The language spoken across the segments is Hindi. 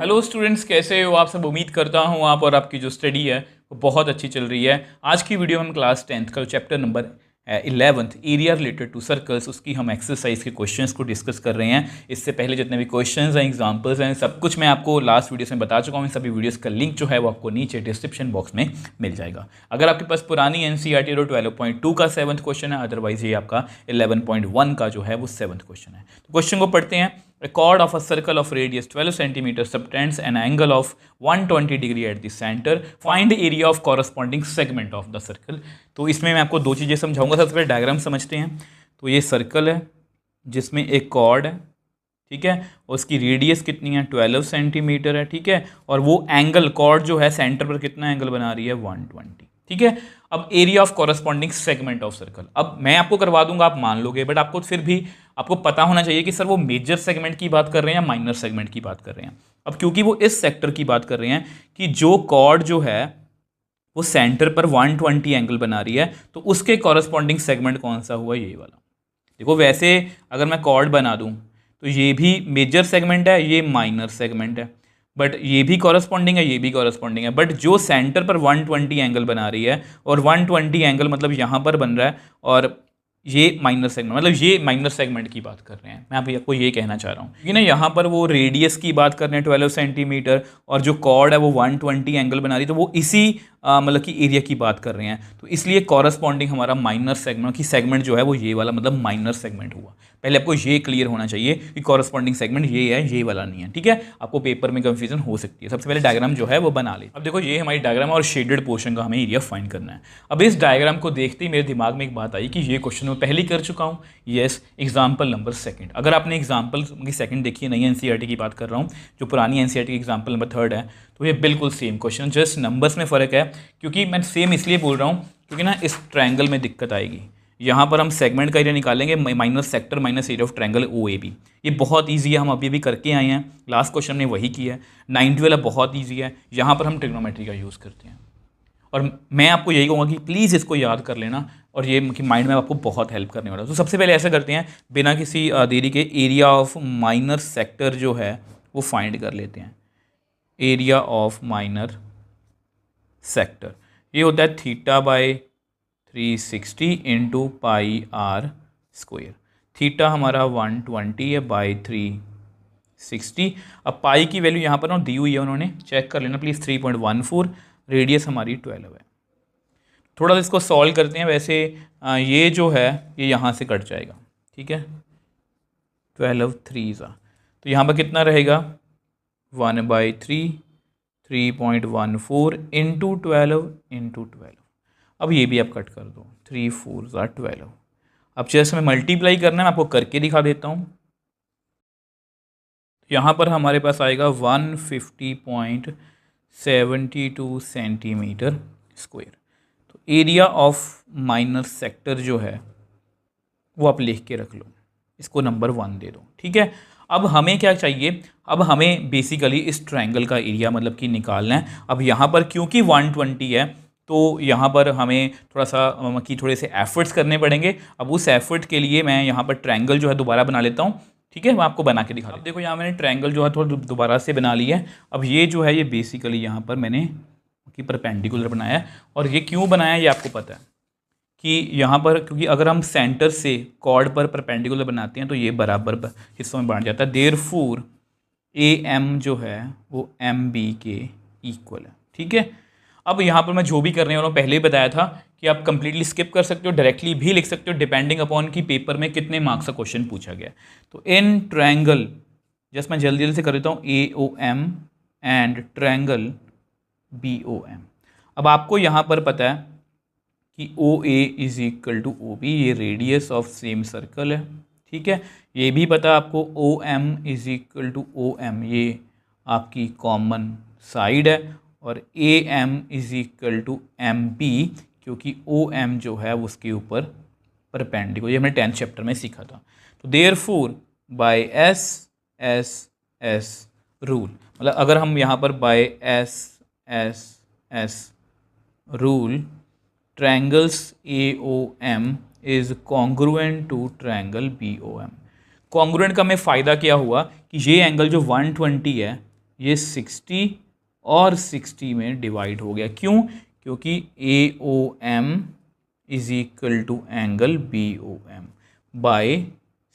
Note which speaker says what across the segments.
Speaker 1: हेलो स्टूडेंट्स, कैसे हो आप सब। उम्मीद करता हूँ आप और आपकी जो स्टडी है वो बहुत अच्छी चल रही है। आज की वीडियो में हम क्लास 10th का chapter number 11th area related to circles उसकी हम एक्सरसाइज के क्वेश्चंस को डिस्कस कर रहे हैं। इससे पहले जितने भी क्वेश्चंस हैं, एग्जांपल्स हैं, सब कुछ मैं आपको लास्ट वीडियोस में बता चुका हूँ। इन सभी वीडियोस का लिंक जो है वो आपको नीचे डिस्क्रिप्शन बॉक्स में मिल जाएगा। अगर आपके पास पुरानी NCERT 12.2 का 7th क्वेश्चन है, अदरवाइज ये आपका 11.1 का जो है वो 7th क्वेश्चन है। तो क्वेश्चन को पढ़ते हैं। A chord of a circle of radius 12 cm subtends an angle of 120 degree at the center. Find the area of corresponding segment of the circle. तो इसमें मैं आपको दो चीज़ें समझाऊंगा। सबसे पहले डायग्राम समझते हैं। तो ये सर्कल है जिसमें एक कॉर्ड है, ठीक है, और उसकी रेडियस कितनी है 12 सेंटीमीटर है, ठीक है, और वो एंगल कॉर्ड जो है सेंटर पर कितना एंगल बना रही है 120, ठीक है। अब area of corresponding segment of circle, अब मैं आपको करवा दूंगा, आप मान लोगे, बट आपको फिर भी आपको पता होना चाहिए कि सर वो मेजर सेगमेंट की बात कर रहे हैं या माइनर सेगमेंट की बात कर रहे हैं। अब क्योंकि वो इस सेक्टर की बात कर रहे हैं कि जो कॉर्ड जो है वो सेंटर पर 120 एंगल बना रही है, तो उसके कॉरस्पॉन्डिंग सेगमेंट कौन सा हुआ, ये वाला। देखो वैसे अगर मैं कॉर्ड बना दूं तो ये भी मेजर सेगमेंट है, ये माइनर सेगमेंट है, बट ये भी कॉरस्पॉन्डिंग है, ये भी कॉरस्पॉन्डिंग है, बट जो सेंटर पर 120 एंगल बना रही है, और 120 एंगल मतलब यहाँ पर बन रहा है, और ये माइनर सेगमेंट मतलब ये माइनर सेगमेंट की बात कर रहे हैं। मैं अभी आपको ये कहना चाह रहा हूँ कि ना यहाँ पर वो रेडियस की बात कर रहे हैं 12 सेंटीमीटर, और जो कॉर्ड है वो 120 एंगल बना रही है, तो वो इसी मतलब कि एरिया की बात कर रहे हैं। तो इसलिए कॉरस्पॉन्डिंग हमारा माइनर सेगमेंट की सेगमेंट जो है वो ये वाला मतलब माइनर सेगमेंट हुआ। पहले आपको ये क्लियर होना चाहिए कि कॉरस्पॉन्डिंग सेगमेंट ये है, ये वाला नहीं है, ठीक है। आपको पेपर में कंफ्यूजन हो सकती है। सबसे पहले डायग्राम जो है वो बना ले। अब देखो ये हमारी डायग्राम और शेडेड पोर्शन का हमें एरिया फाइंड करना है। अब इस डायग्राम को देखते ही मेरे दिमाग में एक बात आई कि ये क्वेश्चन मैं पहले ही कर चुका हूँ। Yes, example number second. अगर आपने एग्जाम्पल की सेकंड देखी है, नई NCERT की बात कर रहा हूँ, जो पुरानी NCERT की एग्जाम्पल नंबर 3 है, तो ये बिल्कुल सेम क्वेश्चन, जस्ट नंबर्स में फ़र्क है। क्योंकि मैं सेम इसलिए बोल रहा हूँ क्योंकि ना इस ट्रायंगल में दिक्कत आएगी। यहाँ पर हम सेगमेंट का एरिया निकालेंगे, minus sector minus area of triangle OAB। ये बहुत ईजी है, हम अभी करके आए हैं, लास्ट क्वेश्चन ने वही किया है। 90 वाला बहुत ईजी है, यहाँ पर हम ट्रिग्नोमेट्री का यूज़ करते हैं। और मैं आपको यही कहूँगा कि प्लीज़ इसको याद कर लेना, और ये कि माइंड में आपको बहुत हेल्प करने वाला है। तो सबसे पहले ऐसा करते हैं, बिना किसी देरी के एरिया ऑफ माइनर सेक्टर जो है वो फाइंड कर लेते हैं। एरिया ऑफ माइनर सेक्टर ये होता है θ/360 इंटू πr²। थीटा हमारा 120 है बाई 360। अब पाई की वैल्यू यहाँ पर ना दी हुई है, उन्होंने चेक कर लेना प्लीज़, 3.14। रेडियस हमारी 12 है। थोड़ा सा इसको सॉल्व करते हैं। वैसे ये जो है ये यहाँ से कट जाएगा, ठीक है, 12 3 तो यहाँ पर कितना रहेगा 1/3, 3.14 इंटू 12। अब ये भी आप कट कर दो, 3 4 12। अब जैसे मैं मल्टीप्लाई करना है, मैं आपको करके दिखा देता हूँ। यहाँ पर हमारे पास आएगा 150.72 सेंटीमीटर स्क्वायर। तो एरिया ऑफ माइनर सेक्टर जो है वो आप लिख के रख लो, इसको नंबर 1 दे दो, ठीक है। अब हमें क्या चाहिए, अब हमें बेसिकली इस ट्रायंगल का एरिया मतलब कि निकालना है। अब यहाँ पर क्योंकि 120 है, तो यहाँ पर हमें थोड़ा सा थोड़े से एफर्ट्स करने पड़ेंगे। अब उस एफर्ट के लिए मैं यहाँ पर ट्रायंगल जो है दोबारा बना लेता हूँ, ठीक है। मैं आपको बना के दिखा दूँ। देखो यहाँ मैंने ट्रायंगल जो है थोड़ा दोबारा से बना लिया है। अब ये जो है ये बेसिकली यहाँ पर मैंने कि परपेंडिकुलर बनाया है। और ये क्यों बनाया है ये आपको पता है कि यहाँ पर, क्योंकि अगर हम सेंटर से कॉर्ड पर परपेंडिकुलर बनाते हैं तो ये बराबर हिस्सों में बांट जाता है। देयरफॉर AM जो है वो MB के इक्वल है, ठीक है। अब यहाँ पर मैं जो भी करने वाला हूँ पहले ही बताया था कि आप कंप्लीटली स्किप कर सकते हो, डायरेक्टली भी लिख सकते हो, डिपेंडिंग अपॉन कि पेपर में कितने मार्क्स का क्वेश्चन पूछा गया। तो इन ट्रायंगल, जस्ट मैं जल्दी से कर देता हूँ, AOM एंड ट्रायंगल BOM। अब आपको यहाँ पर पता है कि OA is equal to OB, ये रेडियस ऑफ सेम सर्कल है, ठीक है। ये भी पता आपको OM is equal to OM, ये आपकी कॉमन साइड है। और AM is equal to MB, क्योंकि OM जो है उसके ऊपर परपेंडिकुलर, ये हमने 10th चैप्टर में सीखा था। तो देयरफॉर बाय SSS रूल, मतलब अगर हम यहाँ पर by SSS rule triangles AOM is congruent to triangle BOM। Congruent का हमें फ़ायदा क्या हुआ कि ये एंगल जो 120 है ये 60 और 60 में डिवाइड हो गया। क्यों? क्योंकि AOM is equal to angle BOM by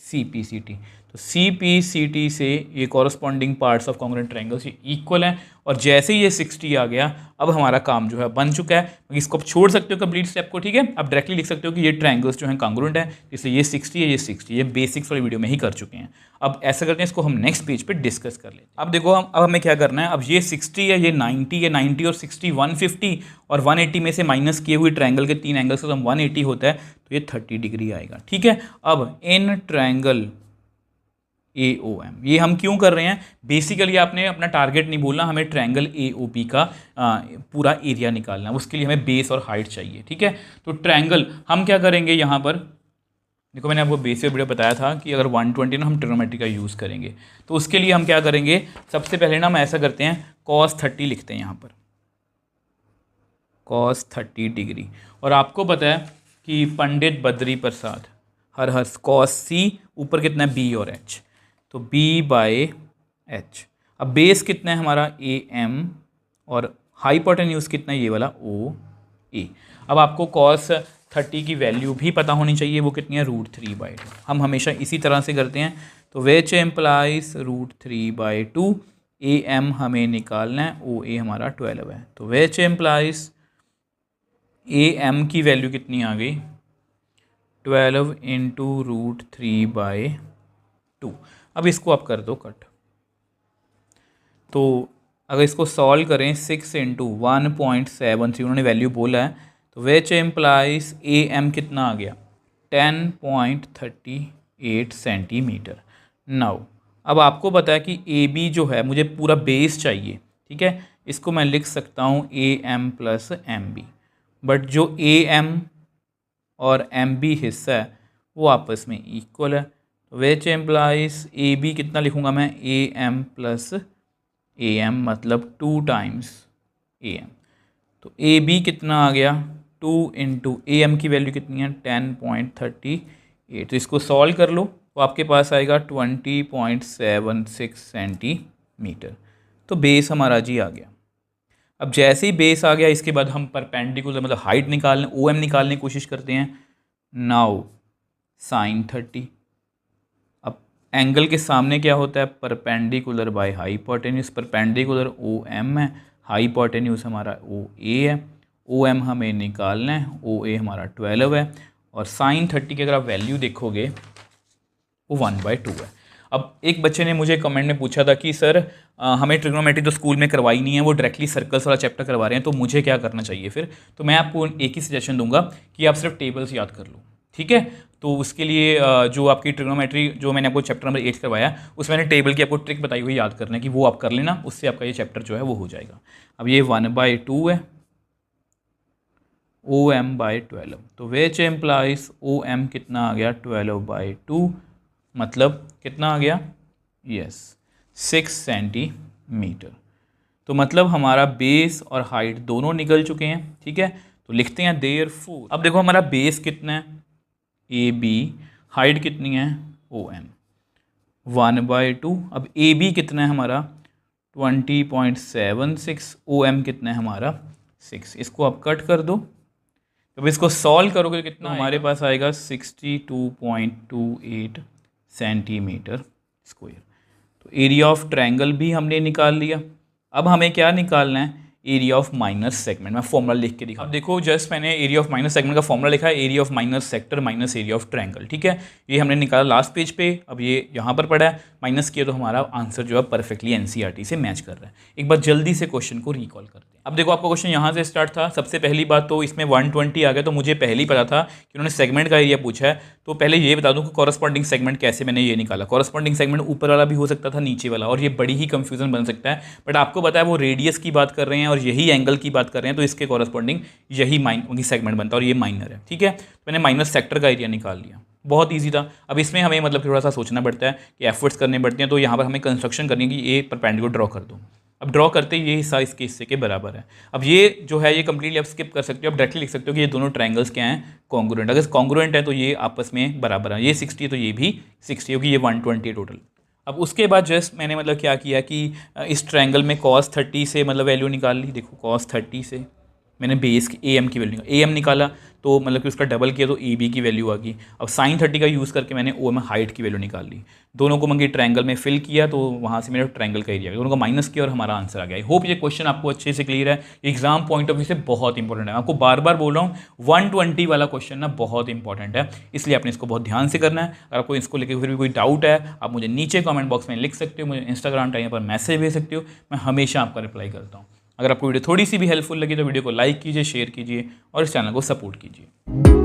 Speaker 1: CPCT। तो CPCT से ये corresponding parts of congruent triangles ये इक्वल हैं, और जैसे ही ये 60 आ गया अब हमारा काम जो है बन चुका है। इसको आप छोड़ सकते हो कंप्लीट स्टेप को, ठीक है। आप डायरेक्टली लिख सकते हो कि ये ट्रायंगल्स जो हैं कॉन्ग्रुएंट है, इसलिए ये 60 है, ये 60, ये बेसिक्स वाली वीडियो में ही कर चुके हैं। अब ऐसा करते हैं, इसको हम नेक्स्ट पेज पे डिस्कस कर लेते हैं। अब देखो अब हमें क्या करना है। अब ये 60 है, ये 90 है, 90 और 60 150, और 180 में से माइनस किए हुए ट्रायंगल के 3 एंगल्स का 180 होता है, तो ये 30 डिग्री आएगा, ठीक है। अब इन ट्रायंगल AOM, ये हम क्यों कर रहे हैं? बेसिकली आपने अपना टारगेट नहीं बोलना, हमें ट्रायंगल AOP का पूरा एरिया निकालना है, उसके लिए हमें बेस और हाइट चाहिए, ठीक है। तो ट्रायंगल हम क्या करेंगे यहाँ पर, देखो मैंने आपको बेसिक वीडियो बताया था कि अगर 120 ना हम ट्रिग्नोमेट्री का यूज़ करेंगे, तो उसके लिए हम क्या करेंगे, सबसे पहले ना हम ऐसा करते हैं, cos 30 लिखते हैं यहाँ पर, cos 30 डिग्री। और आपको पता है कि पंडित बद्री प्रसाद हर हर cos C ऊपर कितना है B और H, तो B बाय H। अब बेस कितना है हमारा AM, और हाइपोटेन्यूज कितना है ये वाला OA। अब आपको cos 30 की वैल्यू भी पता होनी चाहिए, वो कितनी है, √3/2। हम हमेशा इसी तरह से करते हैं, तो विच एम्प्लाइज √3/2। AM हमें निकालना है, OA हमारा 12 है, तो विच एम्प्लाइज AM की वैल्यू कितनी आ गई, 12 इंटू √3/2। अब इसको आप कर दो कट, तो अगर इसको सॉल्व करें 6 इंटू 1.73 उन्होंने वैल्यू बोला है, तो विच एम्प्लाइज AM कितना आ गया, 10.38 सेंटीमीटर। नाउ अब आपको पता है कि AB जो है मुझे पूरा बेस चाहिए, ठीक है। इसको मैं लिख सकता हूँ AM प्लस MB, बट जो AM और MB हिस्सा है वो आपस में इक्वल है, विच एम्प्लाइज AB कितना लिखूंगा मैं, AM प्लस AM मतलब 2 टाइम्स AM। तो AB कितना आ गया, 2 इंटू AM की वैल्यू कितनी है, 10.38। तो इसको सॉल्व कर लो, तो आपके पास आएगा 20.76 सेंटीमीटर। तो बेस हमारा जी आ गया। अब जैसे ही बेस आ गया, इसके बाद हम परपेंडिकुलर मतलब हाइट निकालने, OM निकालने की कोशिश करते हैं। नाउ sin 30, अब एंगल के सामने क्या होता है, perpendicular by hypotenuse. Perpendicular OM है, हाइपोटेन्यूज हमारा OA है, OM हमें निकालना है, OA हमारा 12 है, और sin 30 की अगर आप वैल्यू देखोगे वो 1/2 है। अब एक बच्चे ने मुझे कमेंट में पूछा था कि सर हमें ट्रिग्नोमेट्री तो स्कूल में करवाई नहीं है, वो डायरेक्टली सर्कल्स वाला चैप्टर करवा रहे हैं, तो मुझे क्या करना चाहिए फिर। तो मैं आपको एक ही सजेशन दूंगा कि आप सिर्फ टेबल्स याद कर लो, ठीक है। तो उसके लिए जो आपकी ट्रिग्नोमेट्री जो मैंने आपको चैप्टर नंबर 8 करवाया, उसमें मैंने टेबल की आपको ट्रिक बताई हुई याद करने की, वो आप कर लेना, उससे आपका ये चैप्टर जो है वो हो जाएगा। अब ये 1/2 है, OM/12, तो विच एम्प्लाइज OM कितना आ गया, 12/2 मतलब कितना आ गया, यस 6 सेंटीमीटर। तो मतलब हमारा बेस और हाइट दोनों निकल चुके हैं, ठीक है। तो लिखते हैं देयरफॉर, अब देखो हमारा बेस कितना है AB, हाइट कितनी है OM 1/2। अब AB कितना है हमारा 20.76, OM कितना है हमारा 6। इसको आप कट कर दो, जब इसको सॉल्व करोगे तो कितना हमारे पास आएगा 62.28 सेंटीमीटर स्क्वायर। तो एरिया ऑफ ट्रायंगल भी हमने निकाल लिया। अब हमें क्या निकालना है, एरिया ऑफ माइनस सेगमेंट। मैं फॉर्मूला लिख के दिखा, अब देखो जस्ट मैंने एरिया ऑफ माइनस सेगमेंट का फॉर्मूला लिखा है, area of minus sector minus area of triangle, ठीक है। ये हमने निकाला लास्ट पेज पे, अब ये यहाँ पर पड़ा है, माइनस किया तो हमारा आंसर जो है परफेक्टली NCERT से मैच कर रहा है। एक बार जल्दी से क्वेश्चन को रिकॉल करते हैं। अब देखो आपका क्वेश्चन यहाँ से स्टार्ट था। सबसे पहली बात तो इसमें 120 आ गया, तो मुझे पहले ही पता था कि उन्होंने सेगमेंट का एरिया पूछा है। तो पहले ये बता दूं कि कॉरस्पॉन्डिंग सेगमेंट कैसे मैंने ये निकाला। कॉरस्पॉन्डिंग सेगमेंट ऊपर वाला भी हो सकता था, नीचे वाला, और ये बड़ी ही कंफ्यूजन बन सकता है, बट आपको पता है वो रेडियस की बात कर रहे हैं और यही एंगल की बात कर रहे हैं, तो इसके कॉरस्पॉन्डिंग यही सेगमेंट बनता है, और ये माइनर है, ठीक है। तो मैंने माइनस सेक्टर का एरिया निकाल लिया, बहुत ईजी था। अब इसमें हमें मतलब थोड़ा सा सोचना पड़ता है कि एफर्ट्स करने पड़ते हैं, तो यहाँ पर हमें कंस्ट्रक्शन करनी है कि ये परपेंडिकुलर ड्रॉ कर दो। अब ड्रॉ करते ये हिस्सा इसके हिस्से के बराबर है। अब ये जो है ये कंप्लीटली आप स्किप कर सकते हो, आप डायरेक्टली लिख सकते हो कि ये दोनों ट्रायंगल्स क्या हैं, कॉन्ग्रुएंट। अगर कॉन्ग्रुएंट है तो ये आपस में बराबर है, ये 60 है तो ये भी 60, क्योंकि ये 120 है टोटल। अब उसके बाद जस्ट मैंने मतलब क्या किया कि इस ट्रायंगल में cos 30 से मतलब वैल्यू निकाल ली। देखो cos 30 से मैंने बेस की AM की वैल्यू AM निकाला, तो मतलब कि उसका डबल किया तो AB की वैल्यू आ गई। अब sin 30 का यूज़ करके मैंने OM हाइट की वैल्यू निकाल ली। दोनों को मैं ट्रायंगल में फिल किया तो वहाँ से मेरा ट्रायंगल का एरिया, दोनों को माइनस किया और हमारा आंसर आ गया। आई होप ये क्वेश्चन आपको अच्छे से क्लियर है। एग्जाम पॉइंट ऑफ व्यू से बहुत इंपॉर्टेंट है, आपको बार बार बोल रहा हूँ 120 वाला क्वेश्चन ना बहुत इंपॉर्टेंट है, इसलिए आपने इसको बहुत ध्यान से करना है। अगर आपको इसको लेकर फिर भी कोई डाउट है आप मुझे नीचे कमेंट बॉक्स में लिख सकते हो, मुझे इंस्टाग्राम टाइम पर मैसेज भेज सकते हो, मैं हमेशा आपका रिप्लाई करता हूँ। अगर आपको वीडियो थोड़ी सी भी हेल्पफुल लगी तो वीडियो को लाइक कीजिए, शेयर कीजिए और इस चैनल को सपोर्ट कीजिए।